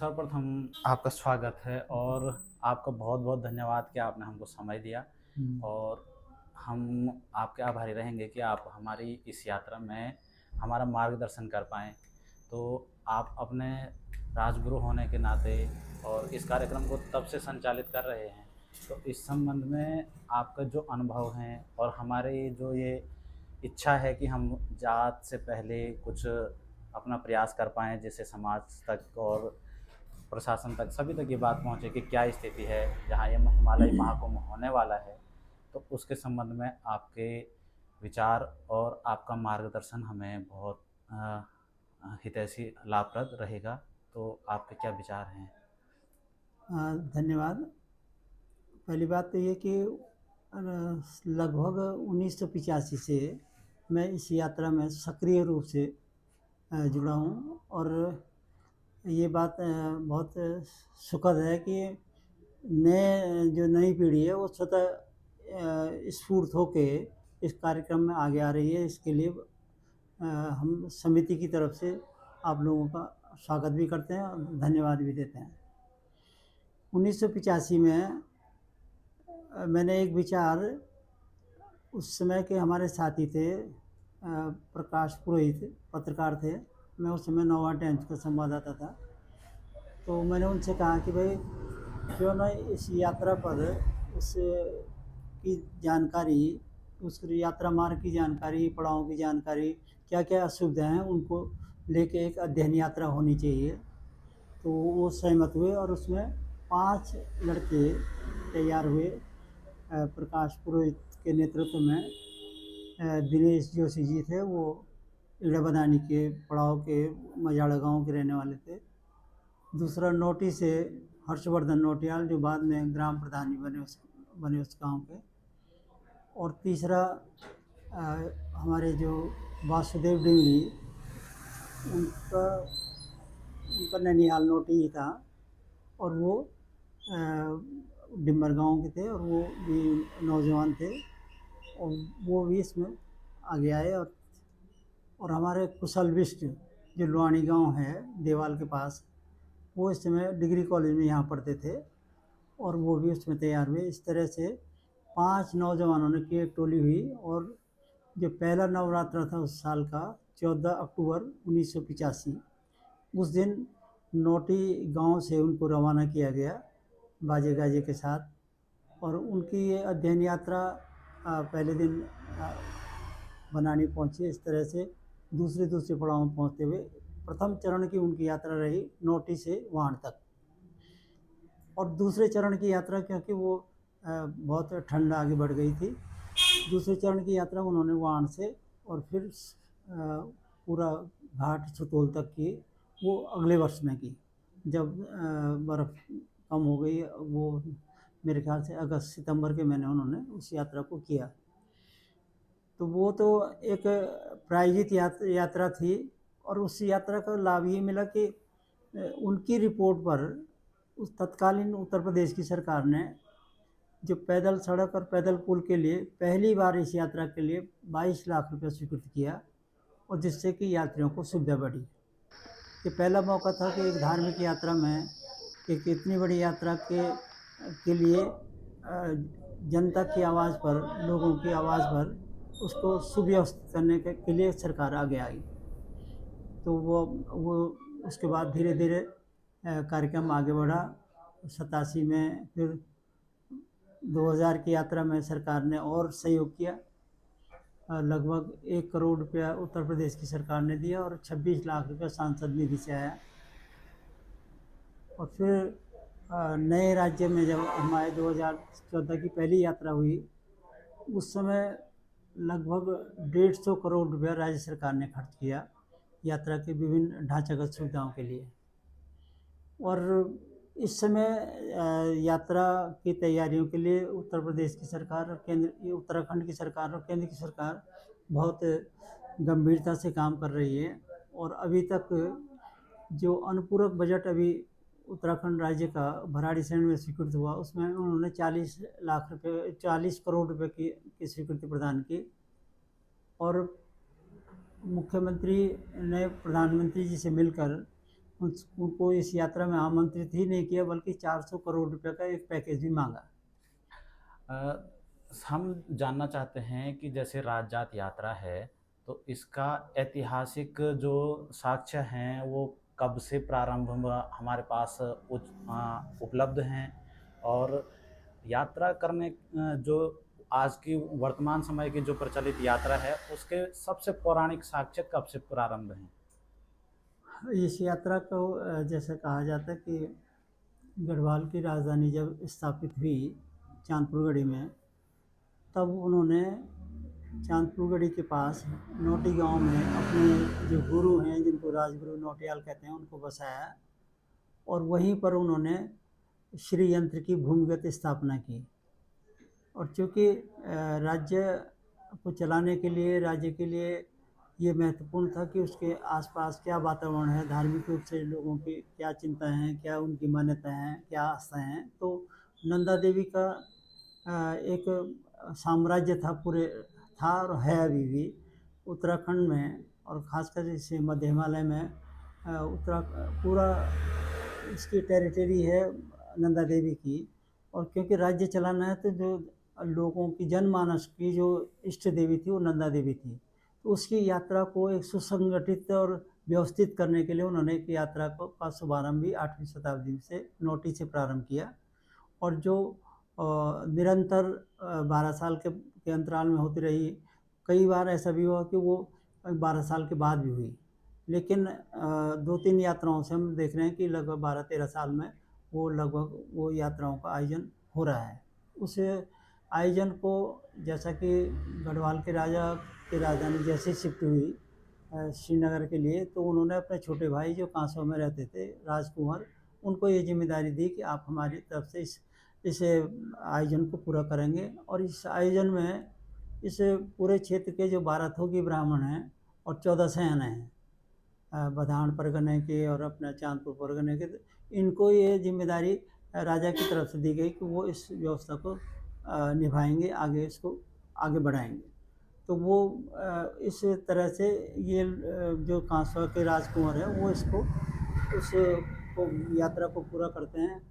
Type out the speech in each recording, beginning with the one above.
सर्वप्रथम आपका स्वागत है और आपका बहुत बहुत धन्यवाद कि आपने हमको समय दिया। और हम आपके आभारी रहेंगे कि आप हमारी इस यात्रा में हमारा मार्गदर्शन कर पाएँ। तो आप अपने राजगुरु होने के नाते और इस कार्यक्रम को तब से संचालित कर रहे हैं, तो इस संबंध में आपका जो अनुभव हैं और हमारे जो ये इच्छा है कि हम जात से पहले कुछ अपना प्रयास कर पाएँ, जिससे समाज तक और प्रशासन तक सभी तक ये बात पहुँचे कि क्या स्थिति है जहाँ ये हिमालयी महाकुंभ होने वाला है। तो उसके संबंध में आपके विचार और आपका मार्गदर्शन हमें बहुत हितैषी लाभप्रद रहेगा। तो आपके क्या विचार हैं? धन्यवाद। पहली बात तो ये कि लगभग 1985 से मैं इस यात्रा में सक्रिय रूप से जुड़ा हूँ और ये बात बहुत सुखद है कि जो नई पीढ़ी है वो स्वतः स्फूर्त होके इस कार्यक्रम में आगे आ रही है। इसके लिए हम समिति की तरफ से आप लोगों का स्वागत भी करते हैं और धन्यवाद भी देते हैं। 1985 में मैंने एक विचार, उस समय के हमारे साथी थे प्रकाश पुरोहित पत्रकार थे, मैं उस समय नौवा टाइम्स का संवाददाता था। तो मैंने उनसे कहा कि भाई क्यों ना इस यात्रा पर उस की जानकारी, उस यात्रा मार्ग की जानकारी, पड़ावों की जानकारी, क्या क्या असुविधाएं हैं उनको लेके एक अध्ययन यात्रा होनी चाहिए। तो वो सहमत हुए और उसमें 5 लड़के तैयार हुए। प्रकाश पुरोहित के नेतृत्व में दिनेश जोशी जी थे, वो इड़ाबदानी के पड़ाव के मजाड़ा गांव के रहने वाले थे। दूसरा नोटी से हर्षवर्धन नोटियाल, जो बाद में ग्राम प्रधान ही बने उस गांव के। और तीसरा हमारे जो वासुदेव डिंगरी, उनका उनका ननिहाल नोटी ही था और वो डिम्बर गांव के थे और वो भी नौजवान थे और वो भी इसमें आगे आए। और हमारे कुशल बिष्ट जो लुआनी गांव है देवाल के पास, वो इस समय डिग्री कॉलेज में यहाँ पढ़ते थे और वो भी उसमें तैयार हुए। इस तरह से 5 नौजवानों की एक टोली हुई और जो पहला नवरात्र था उस साल का 14 अक्टूबर 1985, उस दिन नोटी गांव से उनको रवाना किया गया बाजे गाजे के साथ। और उनकी ये अध्ययन यात्रा पहले दिन बनानी पहुंची। इस तरह से दूसरे पड़ाव में पहुंचते हुए प्रथम चरण की उनकी यात्रा रही नोटी से वाण तक। और दूसरे चरण की यात्रा, क्योंकि वो बहुत ठंड आगे बढ़ गई थी, दूसरे चरण की यात्रा उन्होंने वाण से और फिर पूरा घाट सुतोल तक की, वो अगले वर्ष में की जब बर्फ़ कम हो गई। वो मेरे ख्याल से अगस्त सितंबर के महीने उन्होंने उस यात्रा को किया। तो वो तो एक प्रायोजित यात्रा थी और उस यात्रा का लाभ ये मिला कि उनकी रिपोर्ट पर उस तत्कालीन उत्तर प्रदेश की सरकार ने जो पैदल सड़क और पैदल पुल के लिए पहली बार इस यात्रा के लिए 22 लाख रुपए स्वीकृत किया और जिससे कि यात्रियों को सुविधा बढ़ी। ये पहला मौका था कि एक धार्मिक यात्रा में एक इतनी बड़ी यात्रा के लिए जनता की आवाज़ पर, लोगों की आवाज़ पर उसको सुव्यवस्थित करने के लिए सरकार आगे आई। तो वो उसके बाद धीरे धीरे कार्यक्रम आगे बढ़ा। 87 में फिर 2000 की यात्रा में सरकार ने और सहयोग किया। लगभग 1 करोड़ रुपया उत्तर प्रदेश की सरकार ने दिया और 26 लाख रुपया सांसद निधि से आया। और फिर नए राज्य में जब हम आए, 2014 की पहली यात्रा हुई, उस समय लगभग 150 करोड़ रुपया राज्य सरकार ने खर्च किया यात्रा के विभिन्न ढांचागत सुविधाओं के लिए। और इस समय यात्रा की तैयारियों के लिए उत्तर प्रदेश की सरकार और उत्तराखंड की सरकार और केंद्र की सरकार बहुत गंभीरता से काम कर रही है। और अभी तक जो अनुपूरक बजट अभी उत्तराखंड राज्य का भराड़ी श्रेणी में स्वीकृत हुआ, उसमें उन्होंने 40 करोड़ रुपए की स्वीकृति प्रदान की। और मुख्यमंत्री ने प्रधानमंत्री जी से मिलकर उनको इस यात्रा में आमंत्रित ही नहीं किया, बल्कि 400 करोड़ रुपए का एक पैकेज भी मांगा। हम जानना चाहते हैं कि जैसे राजजात यात्रा है, तो इसका ऐतिहासिक जो साक्ष्य हैं वो कब से प्रारंभ हुआ हमारे पास उपलब्ध हैं, और यात्रा करने जो आज की वर्तमान समय की जो प्रचलित यात्रा है उसके सबसे पौराणिक साक्ष्य कब से प्रारंभ हैं? इस यात्रा को जैसे कहा जाता है कि गढ़वाल की राजधानी जब स्थापित हुई चांदपुर गढ़ी में, तब उन्होंने चांदपुर गढ़ी के पास नोटी गांव में अपने जो गुरु हैं, जिनको राजगुरु नौटियाल कहते हैं, उनको बसाया और वहीं पर उन्होंने श्री यंत्र की भूमिगत स्थापना की। और चूँकि राज्य को चलाने के लिए, राज्य के लिए ये महत्वपूर्ण था कि उसके आसपास क्या वातावरण है, धार्मिक रूप से लोगों की क्या चिंताएं हैं, क्या उनकी मान्यताएं हैं, क्या आस्थाएं हैं। तो नंदा देवी का एक साम्राज्य था, पूरे था और है अभी भी उत्तराखंड में, और ख़ासकर इस मध्य हिमालय में पूरा इसकी टेरिटरी है नंदा देवी की। और क्योंकि राज्य चलाना है तो जो लोगों की जनमानस की जो इष्ट देवी थी वो नंदा देवी थी, तो उसकी यात्रा को एक सुसंगठित और व्यवस्थित करने के लिए उन्होंने एक यात्रा का शुभारंभ भी 8वीं शताब्दी से नोटी से प्रारंभ किया। और जो निरंतर 12 साल के अंतराल में होती रही। कई बार ऐसा भी हुआ कि वो 12 साल के बाद भी हुई, लेकिन 2-3 यात्राओं से हम देख रहे हैं कि लगभग 12-13 साल में वो यात्राओं का आयोजन हो रहा है। उस आयोजन को, जैसा कि गढ़वाल के राजा की राजधानी जैसे शिफ्ट हुई श्रीनगर के लिए, तो उन्होंने अपने छोटे भाई जो कांसो में रहते थे, राजकुंवर, उनको ये जिम्मेदारी दी कि आप हमारी तरफ से इस आयोजन को पूरा करेंगे। और इस आयोजन में इस पूरे क्षेत्र के जो 12 थोकी ब्राह्मण हैं और 14 सैन हैं बधान परगने के और अपने चांदपुर परगने के, इनको ये जिम्मेदारी राजा की तरफ से दी गई कि वो इस व्यवस्था को निभाएंगे, आगे इसको आगे बढ़ाएंगे। तो वो इस तरह से ये जो कांसवा के राजकुंवर हैं वो को यात्रा को पूरा करते हैं।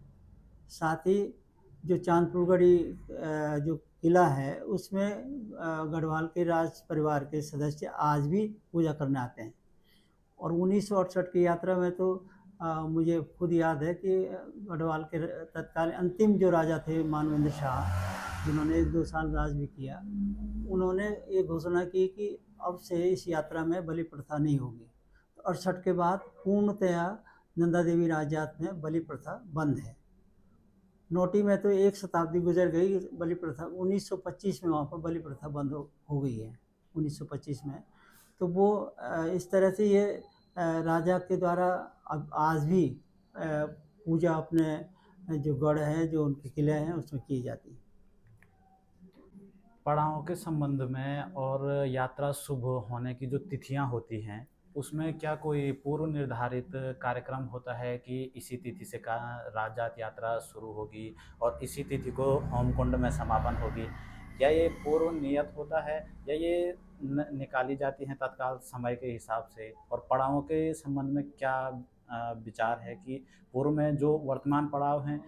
साथ ही जो चांदपुर गढ़ी जो किला है उसमें गढ़वाल के राज परिवार के सदस्य आज भी पूजा करने आते हैं। और 1968 की यात्रा में तो मुझे खुद याद है कि गढ़वाल के तत्कालीन अंतिम जो राजा थे मानवेंद्र शाह, जिन्होंने 1-2 साल राज भी किया, उन्होंने ये घोषणा की कि अब से इस यात्रा में बलि प्रथा नहीं होगी। तो 68 के बाद पूर्णतया नंदा देवी राजजात में बलि प्रथा बंद है। नोटी में तो 1 शताब्दी गुजर गई, बलि प्रथा 1925 में वहाँ पर बलि प्रथा बंद हो गई है, 1925 में। तो वो इस तरह से ये राजा के द्वारा अब आज भी पूजा अपने जो गढ़ हैं, जो उनके किले हैं, उसमें की जाती है। पड़ावों के संबंध में और यात्रा शुभ होने की जो तिथियां होती हैं, उसमें क्या कोई पूर्व निर्धारित कार्यक्रम होता है कि इसी तिथि से का राजजात यात्रा शुरू होगी और इसी तिथि को होमकुंड में समापन होगी? क्या ये पूर्व नियत होता है या ये निकाली जाती हैं तत्काल समय के हिसाब से? और पड़ावों के संबंध में क्या विचार है कि पूर्व में जो वर्तमान पड़ाव हैं,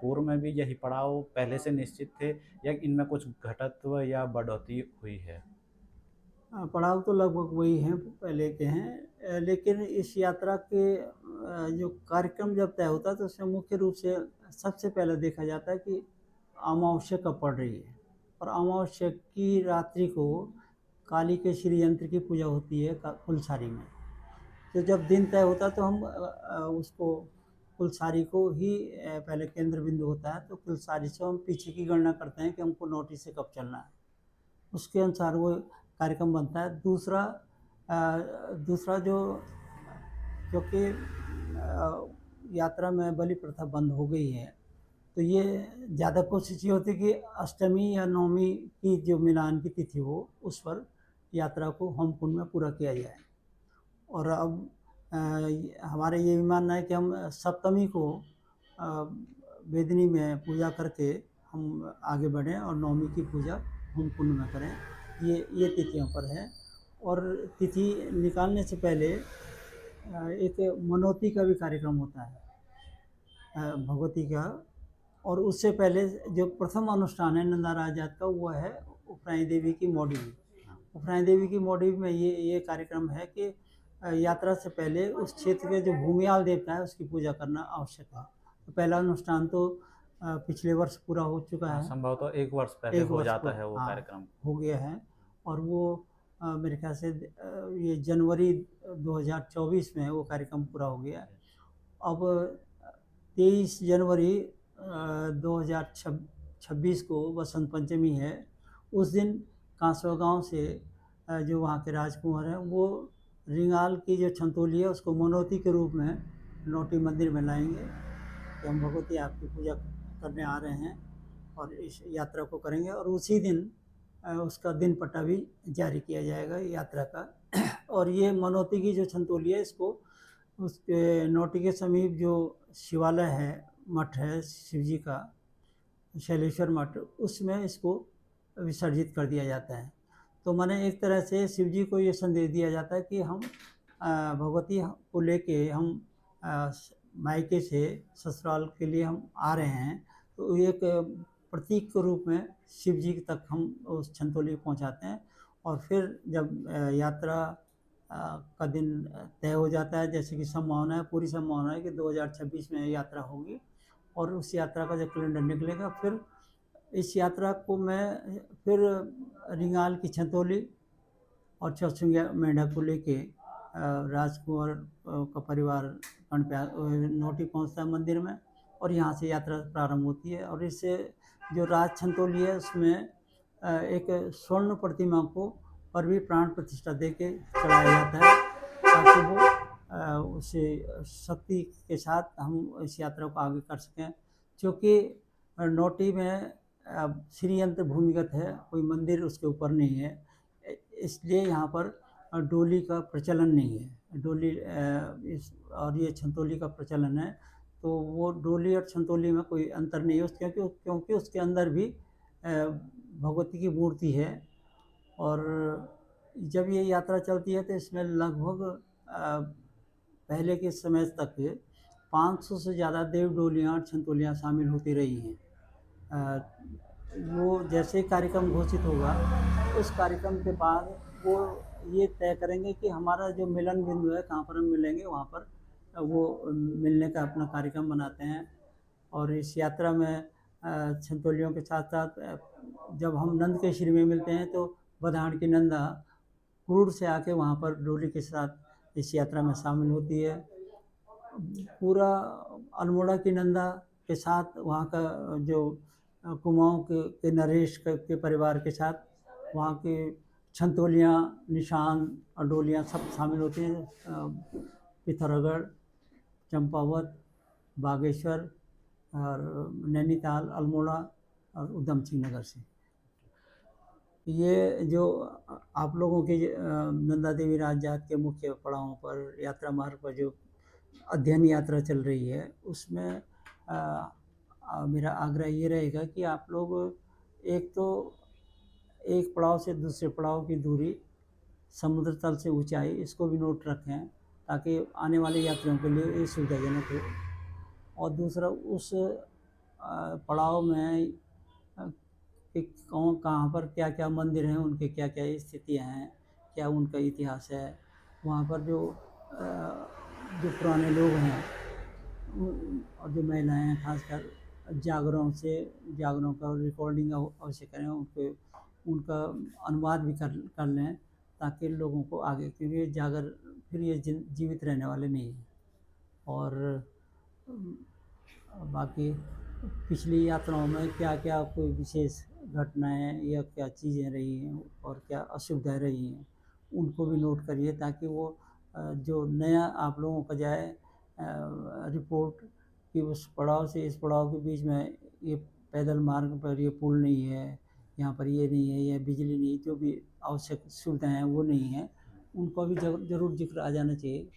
पूर्व में भी यही पड़ाव पहले से निश्चित थे या इनमें कुछ घटत्व या बढ़ोतरी हुई है? पड़ाव तो लगभग वही हैं, पहले के हैं। लेकिन इस यात्रा के जो कार्यक्रम जब तय होता है तो उसमें मुख्य रूप से सबसे पहले देखा जाता है कि अमावस्या कब पड़ रही है। और अमावस्या की रात्रि को काली के श्री यंत्र की पूजा होती है कुलसारी में। तो जब दिन तय होता है तो हम उसको कुलसारी को ही पहले केंद्र बिंदु होता है, तो कुलसारी से हम पीछे की गणना करते हैं कि हमको नोटिस से कब चलना है, उसके अनुसार वो कार्यक्रम बनता है। दूसरा जो, क्योंकि यात्रा में बलि प्रथा बंद हो गई है, तो ये ज़्यादा कोशिश ये होती है कि अष्टमी या नवमी की जो मिलान की तिथि हो, उस पर यात्रा को होमकुंड में पूरा किया जाए। और अब हमारे ये भी मानना है कि हम सप्तमी को वेदिनी में पूजा करके हम आगे बढ़ें और नवमी की पूजा होमकुंड में करें। ये तिथियों पर है। और तिथि निकालने से पहले एक मनोती का भी कार्यक्रम होता है, भगवती का। और उससे पहले जो प्रथम अनुष्ठान है नंदा राज जात का, वो है उपराई देवी की मौड़ी। उपराई देवी की मौड़ी में ये कार्यक्रम है कि यात्रा से पहले उस क्षेत्र के जो भूमियाल देवता है उसकी पूजा करना आवश्यक है। तो पहला अनुष्ठान तो पिछले वर्ष पूरा हो चुका हाँ, है। संभवतः तो 1 वर्ष पहले एक हो वर्ष जाता पूरा, है वो हाँ, कार्यक्रम। हो गया है। और वो मेरे ख्याल से ये जनवरी 2024 में वो कार्यक्रम पूरा हो गया। अब 23 जनवरी 2026 को वसंत पंचमी है। उस दिन कांसवा गांव से जो वहाँ के राजकुमार हैं वो रिंगाल की जो छंतोली है उसको मनोती के रूप में नोटी मंदिर में लाएंगे कि हम भगवती आपकी पूजा करने आ रहे हैं और इस यात्रा को करेंगे। और उसी दिन उसका दिन पट्टा भी जारी किया जाएगा यात्रा का। और ये मनोती की जो छंतोली है इसको उसके नोटी के समीप जो शिवालय है, मठ है शिव जी का, शैलेश्वर मठ, उसमें इसको विसर्जित कर दिया जाता है। तो माने एक तरह से शिव जी को ये संदेश दिया जाता है कि हम भगवती को लेके हम मायके से ससुराल के लिए हम आ रहे हैं। तो एक प्रतीक के रूप में शिव जी तक हम उस छंतोली पहुंचाते हैं। और फिर जब यात्रा का दिन तय हो जाता है, जैसे कि संभावना है, पूरी संभावना है कि 2026 में यात्रा होगी। और उस यात्रा का जब कैलेंडर निकलेगा फिर इस यात्रा को मैं फिर रिंगाल की छंतोली और चौसुंगिया मेंढक को लेके राजकुमार का परिवार नोटी पहुंचता है मंदिर में और यहाँ से यात्रा प्रारंभ होती है। और इससे जो राज छंतोली है उसमें एक स्वर्ण प्रतिमा को पर भी प्राण प्रतिष्ठा दे के चढ़ाया जाता है ताकि वो उसे शक्ति के साथ हम इस यात्रा को आगे कर सकें। क्योंकि नोटी में श्री यंत्र भूमिगत है, कोई मंदिर उसके ऊपर नहीं है, इसलिए यहाँ पर डोली का प्रचलन नहीं है। डोली और ये छंतोली का प्रचलन है। तो वो डोली और छंतोली में कोई अंतर नहीं है क्योंकि उसके अंदर भी भगवती की मूर्ति है। और जब ये यात्रा चलती है तो इसमें लगभग पहले के समय तक 500 से ज़्यादा देव डोलियाँ और छंतोलियाँ शामिल होती रही हैं। वो जैसे ही कार्यक्रम घोषित होगा उस कार्यक्रम के बाद वो ये तय करेंगे कि हमारा जो मिलन बिंदु है कहाँ पर हम मिलेंगे, वहाँ पर वो मिलने का अपना कार्यक्रम बनाते हैं। और इस यात्रा में छंतोलियों के साथ साथ जब हम नंद के श्री में मिलते हैं तो बधान की नंदा क्रूर से आके वहाँ पर डोली के साथ इस यात्रा में शामिल होती है। पूरा अल्मोड़ा की नंदा के साथ वहाँ का जो कुमाऊँ के नरेश के परिवार के साथ वहाँ के छंतोलियाँ, निशान और डोलियाँ सब शामिल होती हैं। पिथौरागढ़, चंपावत, बागेश्वर और नैनीताल, अल्मोड़ा और उधम सिंह नगर से। ये जो आप लोगों की नंदा देवी राज जात के मुख्य पड़ावों पर यात्रा मार्ग पर जो अध्ययन यात्रा चल रही है उसमें मेरा आग्रह ये रहेगा कि आप लोग एक पड़ाव से दूसरे पड़ाव की दूरी, समुद्र तल से ऊंचाई, इसको भी नोट रखें ताकि आने वाले यात्रियों के लिए ये सुविधाजनक हो। और दूसरा उस पड़ाव में कि कहाँ पर क्या क्या मंदिर हैं, उनके क्या क्या स्थितियाँ हैं, क्या उनका इतिहास है, वहाँ पर जो पुराने लोग हैं और जो महिलाएं हैं खासकर जागरों का रिकॉर्डिंग अवश्य करें, उनका अनुवाद भी कर लें ताकि लोगों को आगे, क्योंकि जागर फिर ये जीवित रहने वाले नहीं हैं। और बाकी पिछली यात्राओं में क्या क्या कोई विशेष घटनाएं या क्या चीज़ें रही हैं और क्या असुविधाएं रही हैं उनको भी नोट करिए ताकि वो जो नया आप लोगों का जाए रिपोर्ट कि उस पड़ाव से इस पड़ाव के बीच में ये पैदल मार्ग पर ये पुल नहीं है, यहाँ पर ये नहीं है, ये बिजली नहीं, जो भी आवश्यक सुविधाएं हैं वो नहीं है, उनको भी ज़रूर जिक्र आ जाना चाहिए।